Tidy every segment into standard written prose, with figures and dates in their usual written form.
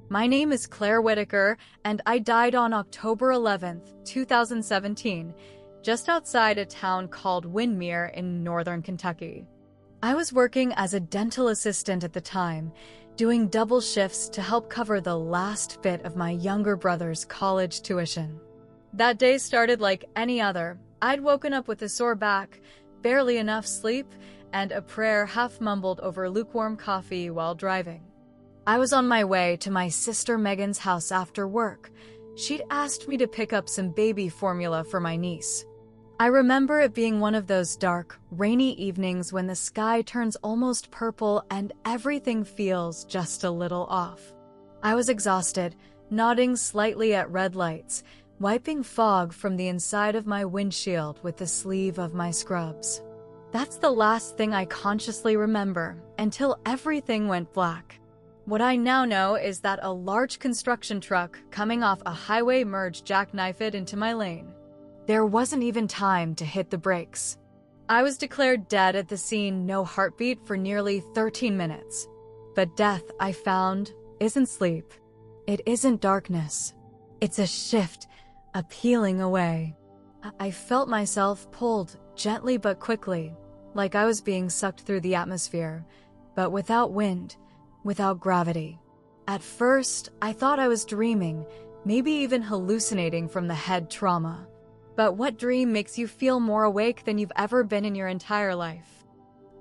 My name is Claire Whitaker, and I died on October 11th, 2017, just outside a town called Windermere in northern Kentucky. I was working as a dental assistant at the time, doing double shifts to help cover the last bit of my younger brother's college tuition. That day started like any other. I'd woken up with a sore back, barely enough sleep, and a prayer half mumbled over lukewarm coffee while driving. I was on my way to my sister Megan's house after work. She'd asked me to pick up some baby formula for my niece. I remember it being one of those dark, rainy evenings when the sky turns almost purple and everything feels just a little off. I was exhausted, nodding slightly at red lights, wiping fog from the inside of my windshield with the sleeve of my scrubs. That's the last thing I consciously remember, until everything went black. What I now know is that a large construction truck coming off a highway merged jackknifed into my lane. There wasn't even time to hit the brakes. I was declared dead at the scene, no heartbeat, for nearly 13 minutes. But death, I found, isn't sleep. It isn't darkness. It's a shift, a peeling away. I felt myself pulled, gently but quickly, like I was being sucked through the atmosphere, but without wind, without gravity. At first, I thought I was dreaming, maybe even hallucinating from the head trauma. But what dream makes you feel more awake than you've ever been in your entire life?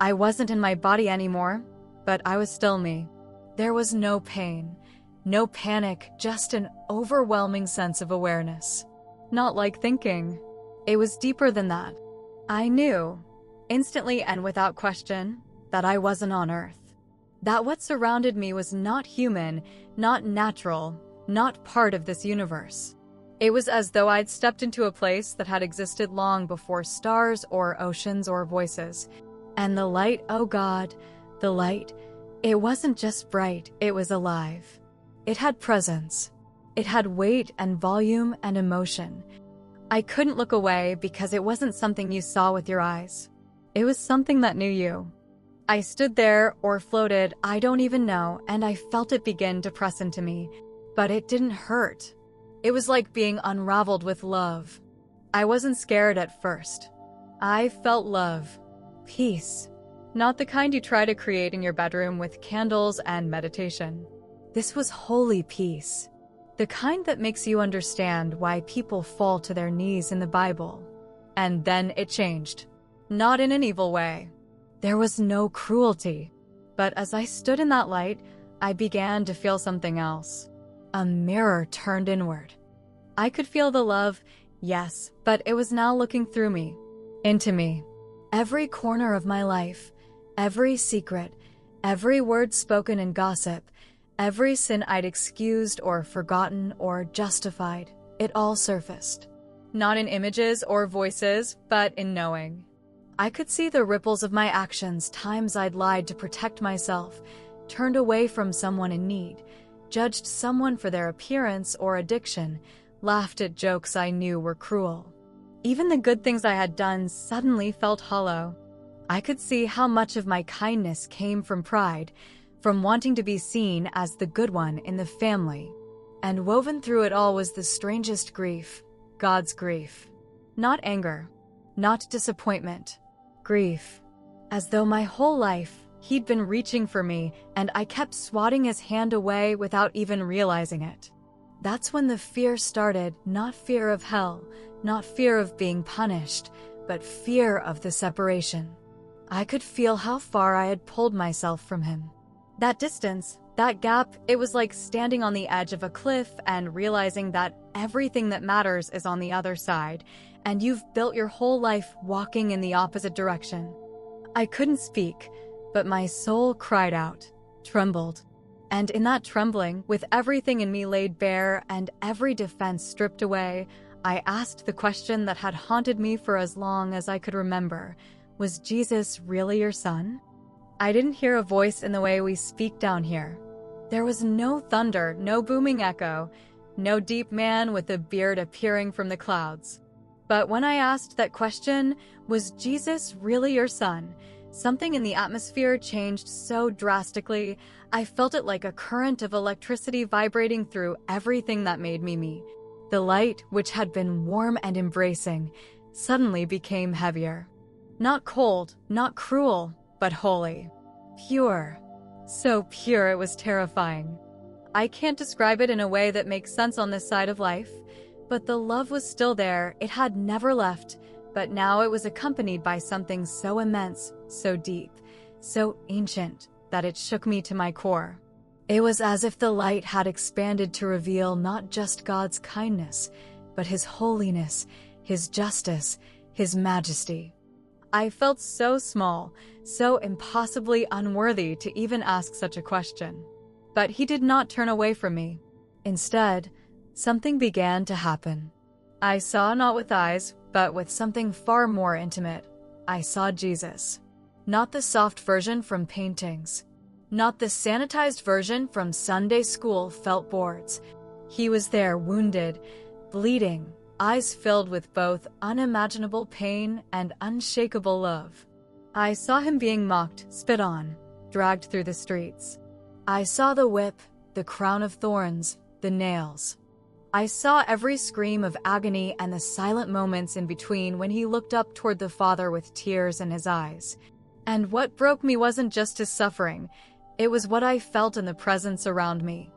I wasn't in my body anymore, but I was still me. There was no pain, no panic, just an overwhelming sense of awareness. Not like thinking. It was deeper than that. I knew, instantly and without question, that I wasn't on Earth. That what surrounded me was not human, not natural, not part of this universe. It was as though I'd stepped into a place that had existed long before stars or oceans or voices. And the light, oh God, the light, it wasn't just bright, it was alive. It had presence. It had weight and volume and emotion. I couldn't look away because it wasn't something you saw with your eyes. It was something that knew you. I stood there, or floated, I don't even know, and I felt it begin to press into me. But it didn't hurt. It was like being unraveled with love. I wasn't scared at first. I felt love. Peace. Not the kind you try to create in your bedroom with candles and meditation. This was holy peace. The kind that makes you understand why people fall to their knees in the Bible. And then it changed. Not in an evil way. There was no cruelty. But as I stood in that light, I began to feel something else. A mirror turned inward. I could feel the love, yes, but it was now looking through me, into me. Every corner of my life, every secret, every word spoken in gossip, every sin I'd excused or forgotten or justified, it all surfaced. Not in images or voices, but in knowing. I could see the ripples of my actions, times I'd lied to protect myself, turned away from someone in need, judged someone for their appearance or addiction, laughed at jokes I knew were cruel. Even the good things I had done suddenly felt hollow. I could see how much of my kindness came from pride, from wanting to be seen as the good one in the family. And woven through it all was the strangest grief, God's grief. Not anger, not disappointment. Grief. As though my whole life, he'd been reaching for me, and I kept swatting his hand away without even realizing it. That's when the fear started, not fear of hell, not fear of being punished, but fear of the separation. I could feel how far I had pulled myself from him. That distance, that gap, it was like standing on the edge of a cliff and realizing that everything that matters is on the other side, and you've built your whole life walking in the opposite direction. I couldn't speak, but my soul cried out, trembled. And in that trembling, with everything in me laid bare and every defense stripped away, I asked the question that had haunted me for as long as I could remember. Was Jesus really your son? I didn't hear a voice in the way we speak down here. There was no thunder, no booming echo, no deep man with a beard appearing from the clouds. But when I asked that question, was Jesus really your son? Something in the atmosphere changed so drastically, I felt it like a current of electricity vibrating through everything that made me. The light, which had been warm and embracing, suddenly became heavier. Not cold, not cruel, but holy. Pure. So pure it was terrifying. I can't describe it in a way that makes sense on this side of life, but the love was still there. It had never left, but now it was accompanied by something so immense, so deep, so ancient, that it shook me to my core. It was as if the light had expanded to reveal not just God's kindness, but His holiness, His justice, His majesty. I felt so small, so impossibly unworthy to even ask such a question. But He did not turn away from me. Instead, something began to happen. I saw not with eyes, but with something far more intimate. I saw Jesus. Not the soft version from paintings. Not the sanitized version from Sunday school felt boards. He was there, wounded, bleeding, eyes filled with both unimaginable pain and unshakable love. I saw Him being mocked, spit on, dragged through the streets. I saw the whip, the crown of thorns, the nails. I saw every scream of agony and the silent moments in between when He looked up toward the Father with tears in His eyes. And what broke me wasn't just His suffering, it was what I felt in the presence around me.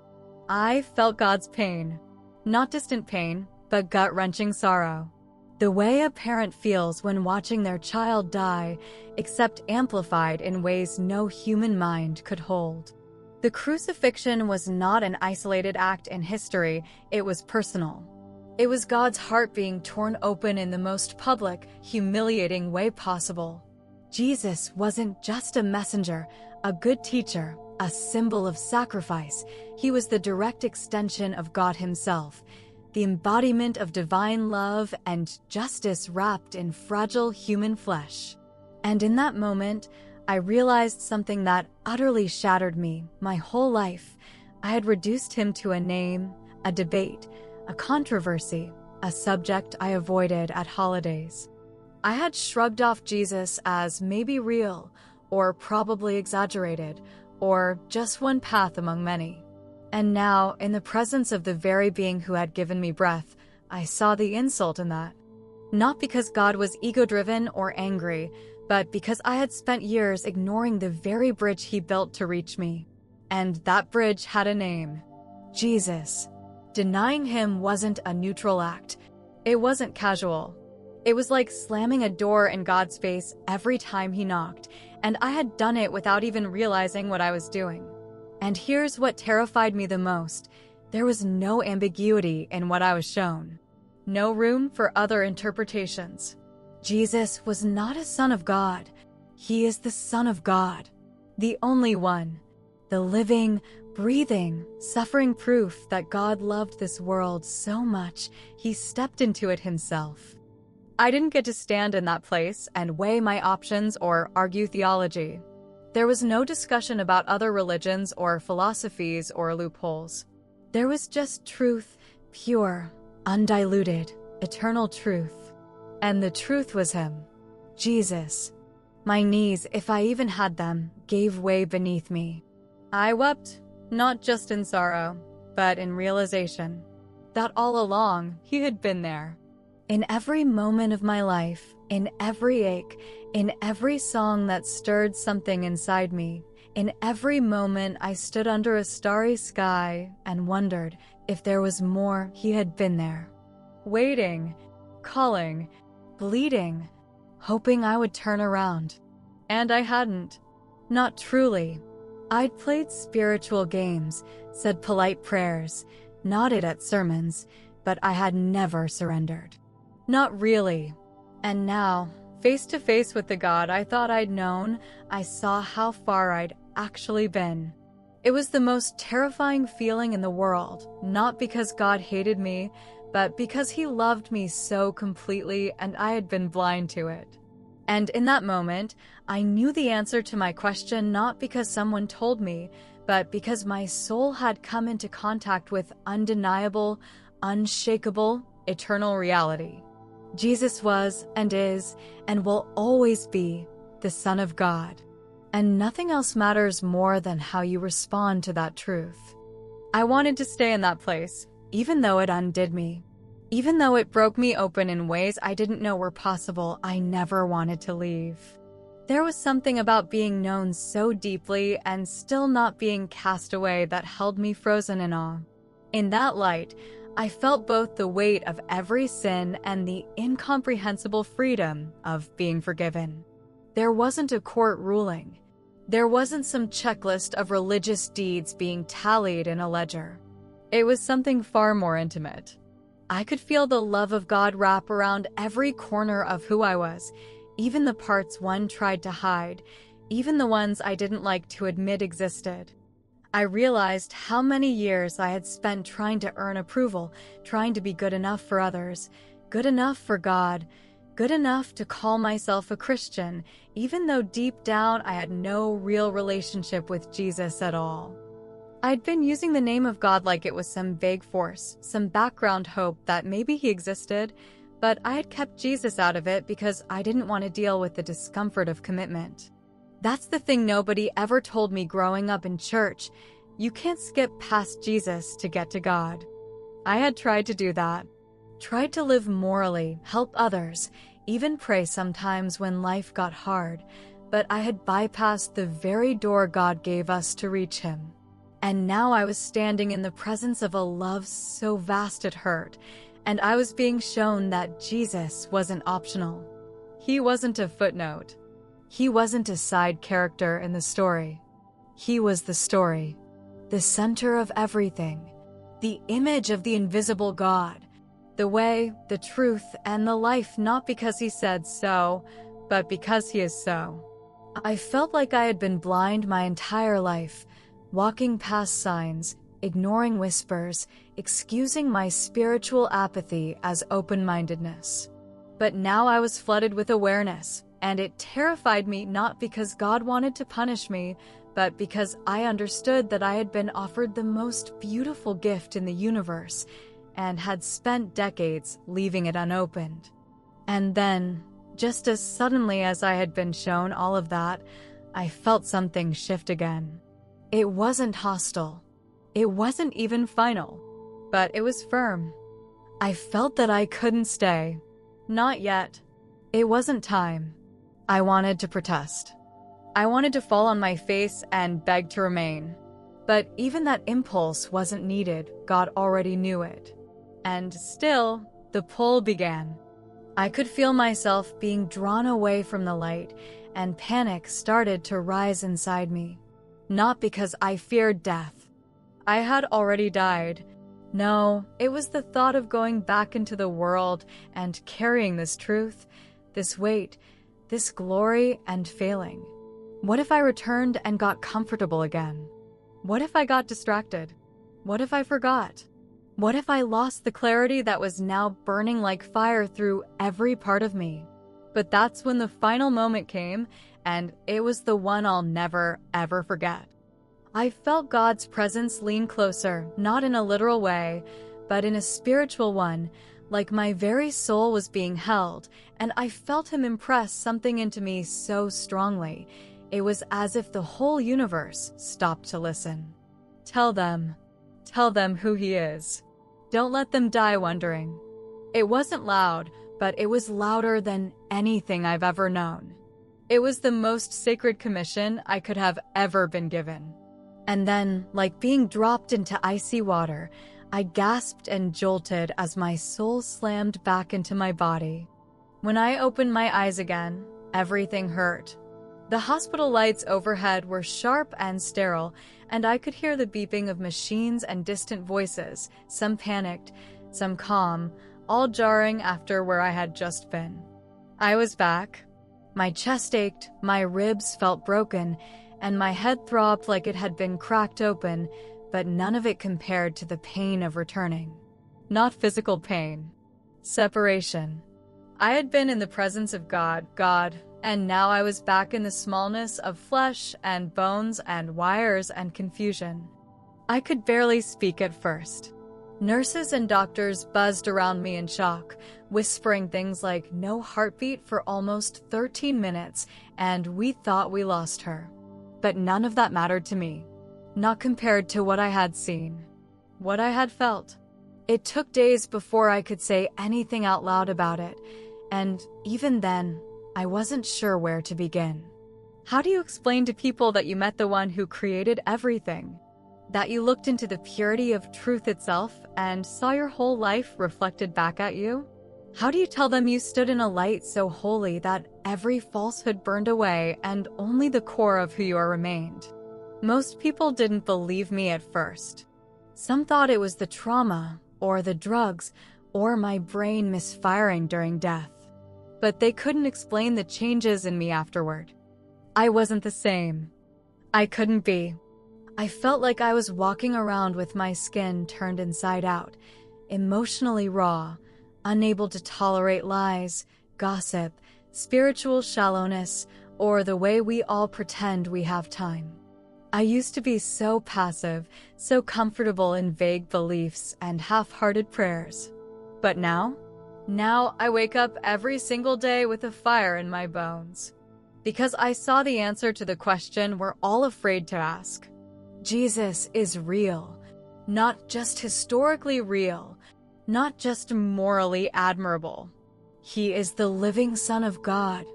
I felt God's pain. Not distant pain, but gut-wrenching sorrow. The way a parent feels when watching their child die, except amplified in ways no human mind could hold. The crucifixion was not an isolated act in history, it was personal. It was God's heart being torn open in the most public, humiliating way possible. Jesus wasn't just a messenger, a good teacher, a symbol of sacrifice. He was the direct extension of God Himself, the embodiment of divine love and justice wrapped in fragile human flesh. And in that moment, I realized something that utterly shattered me. My whole life, I had reduced Him to a name, a debate, a controversy, a subject I avoided at holidays. I had shrugged off Jesus as maybe real, or probably exaggerated, or just one path among many. And now, in the presence of the very being who had given me breath, I saw the insult in that. Not because God was ego-driven or angry, but because I had spent years ignoring the very bridge He built to reach me. And that bridge had a name: Jesus. Denying Him wasn't a neutral act. It wasn't casual. It was like slamming a door in God's face every time He knocked, and I had done it without even realizing what I was doing. And here's what terrified me the most. There was no ambiguity in what I was shown. No room for other interpretations. Jesus was not a son of God. He is the Son of God. The only one. The living, breathing, suffering proof that God loved this world so much, He stepped into it Himself. I didn't get to stand in that place and weigh my options or argue theology. There was no discussion about other religions or philosophies or loopholes. There was just truth, pure, undiluted, eternal truth. And the truth was Him, Jesus. My knees, if I even had them, gave way beneath me. I wept, not just in sorrow, but in realization that all along He had been there. In every moment of my life, in every ache, in every song that stirred something inside me, in every moment I stood under a starry sky and wondered if there was more, He had been there. Waiting, calling, bleeding, hoping I would turn around. And I hadn't. Not truly. I'd played spiritual games, said polite prayers, nodded at sermons, but I had never surrendered. Not really. And now, face to face with the God I thought I'd known, I saw how far I'd actually been. It was the most terrifying feeling in the world, not because God hated me, but because He loved me so completely and I had been blind to it. And in that moment, I knew the answer to my question not because someone told me, but because my soul had come into contact with undeniable, unshakable, eternal reality. Jesus was, and is, and will always be the Son of God. And nothing else matters more than how you respond to that truth. I wanted to stay in that place, even though it undid me. Even though it broke me open in ways I didn't know were possible, I never wanted to leave. There was something about being known so deeply and still not being cast away that held me frozen in awe. In that light, I felt both the weight of every sin and the incomprehensible freedom of being forgiven. There wasn't a court ruling. There wasn't some checklist of religious deeds being tallied in a ledger. It was something far more intimate. I could feel the love of God wrap around every corner of who I was, even the parts one tried to hide, even the ones I didn't like to admit existed. I realized how many years I had spent trying to earn approval, trying to be good enough for others, good enough for God, good enough to call myself a Christian, even though deep down I had no real relationship with Jesus at all. I'd been using the name of God like it was some vague force, some background hope that maybe he existed, but I had kept Jesus out of it because I didn't want to deal with the discomfort of commitment. That's the thing nobody ever told me growing up in church. You can't skip past Jesus to get to God. I had tried to do that. Tried to live morally, help others, even pray sometimes when life got hard, but I had bypassed the very door God gave us to reach him. And now I was standing in the presence of a love so vast it hurt, and I was being shown that Jesus wasn't optional. He wasn't a footnote. He wasn't a side character in the story. He was the story, the center of everything, the image of the invisible God, the way, the truth, and the life, not because he said so, but because he is so. I felt like I had been blind my entire life, walking past signs, ignoring whispers, excusing my spiritual apathy as open-mindedness. But now I was flooded with awareness, and it terrified me not because God wanted to punish me, but because I understood that I had been offered the most beautiful gift in the universe and had spent decades leaving it unopened. And then, just as suddenly as I had been shown all of that, I felt something shift again. It wasn't hostile. It wasn't even final, but it was firm. I felt that I couldn't stay. Not yet. It wasn't time. I wanted to protest. I wanted to fall on my face and beg to remain. But even that impulse wasn't needed. God already knew it. And still, the pull began. I could feel myself being drawn away from the light, and panic started to rise inside me. Not because I feared death. I had already died. No, it was the thought of going back into the world and carrying this truth, this weight, this glory, and failing. What if I returned and got comfortable again? What if I got distracted? What if I forgot? What if I lost the clarity that was now burning like fire through every part of me? But that's when the final moment came, and it was the one I'll never, ever forget. I felt God's presence lean closer, not in a literal way, but in a spiritual one, like my very soul was being held, and I felt him impress something into me so strongly. It was as if the whole universe stopped to listen. Tell them who he is. Don't let them die wondering. It wasn't loud, but it was louder than anything I've ever known. It was the most sacred commission I could have ever been given. And then, like being dropped into icy water, I gasped and jolted as my soul slammed back into my body. When I opened my eyes again, everything hurt. The hospital lights overhead were sharp and sterile, and I could hear the beeping of machines and distant voices, some panicked, some calm, all jarring after where I had just been. I was back. My chest ached, my ribs felt broken, and my head throbbed like it had been cracked open, but none of it compared to the pain of returning. Not physical pain. Separation. I had been in the presence of God, and now I was back in the smallness of flesh and bones and wires and confusion. I could barely speak at first. Nurses and doctors buzzed around me in shock, whispering things like no heartbeat for almost 13 minutes and we thought we lost her. But none of that mattered to me. Not compared to what I had seen, what I had felt. It took days before I could say anything out loud about it, and even then, I wasn't sure where to begin. How do you explain to people that you met the one who created everything? That you looked into the purity of truth itself and saw your whole life reflected back at you? How do you tell them you stood in a light so holy that every falsehood burned away and only the core of who you are remained? Most people didn't believe me at first. Some thought it was the trauma, or the drugs, or my brain misfiring during death. But they couldn't explain the changes in me afterward. I wasn't the same. I couldn't be. I felt like I was walking around with my skin turned inside out, emotionally raw, unable to tolerate lies, gossip, spiritual shallowness, or the way we all pretend we have time. I used to be so passive, so comfortable in vague beliefs and half-hearted prayers. But now I wake up every single day with a fire in my bones. Because I saw the answer to the question we're all afraid to ask. Jesus is real, not just historically real, not just morally admirable. He is the living Son of God.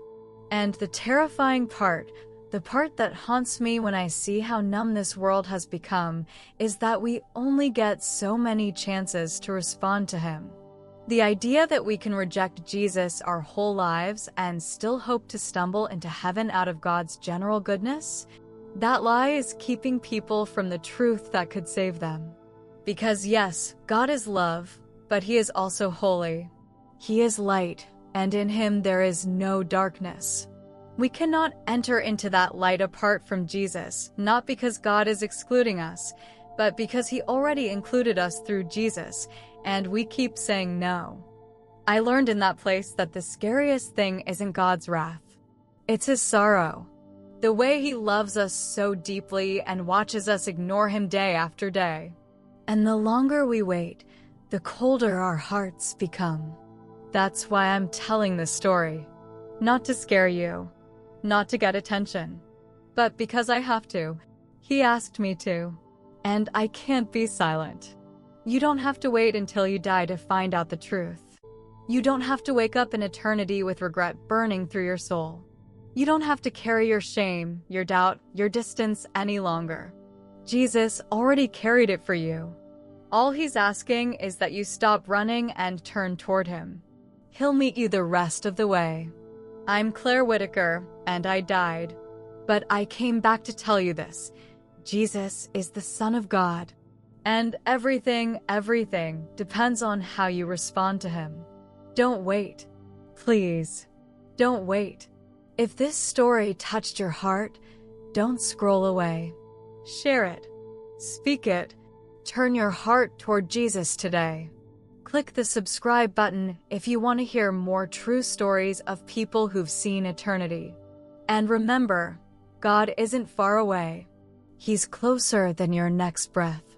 And the terrifying part, the part that haunts me when I see how numb this world has become, is that we only get so many chances to respond to him. The idea that we can reject Jesus our whole lives and still hope to stumble into heaven out of God's general goodness, that lie is keeping people from the truth that could save them. Because yes, God is love, but he is also holy. He is light, and in him there is no darkness. We cannot enter into that light apart from Jesus, not because God is excluding us, but because he already included us through Jesus, and we keep saying no. I learned in that place that the scariest thing isn't God's wrath. It's his sorrow. The way he loves us so deeply and watches us ignore him day after day. And the longer we wait, the colder our hearts become. That's why I'm telling this story. Not to scare you, not to get attention, but because I have to. He asked me to. And I can't be silent. You don't have to wait until you die to find out the truth. You don't have to wake up in eternity with regret burning through your soul. You don't have to carry your shame, your doubt, your distance any longer. Jesus already carried it for you. All he's asking is that you stop running and turn toward him. He'll meet you the rest of the way. I'm Claire Whitaker, and I died. But I came back to tell you this. Jesus is the Son of God. And everything depends on how you respond to him. Don't wait. Please, don't wait. If this story touched your heart, don't scroll away. Share it. Speak it. Turn your heart toward Jesus today. Click the subscribe button if you want to hear more true stories of people who've seen eternity. And remember, God isn't far away. He's closer than your next breath.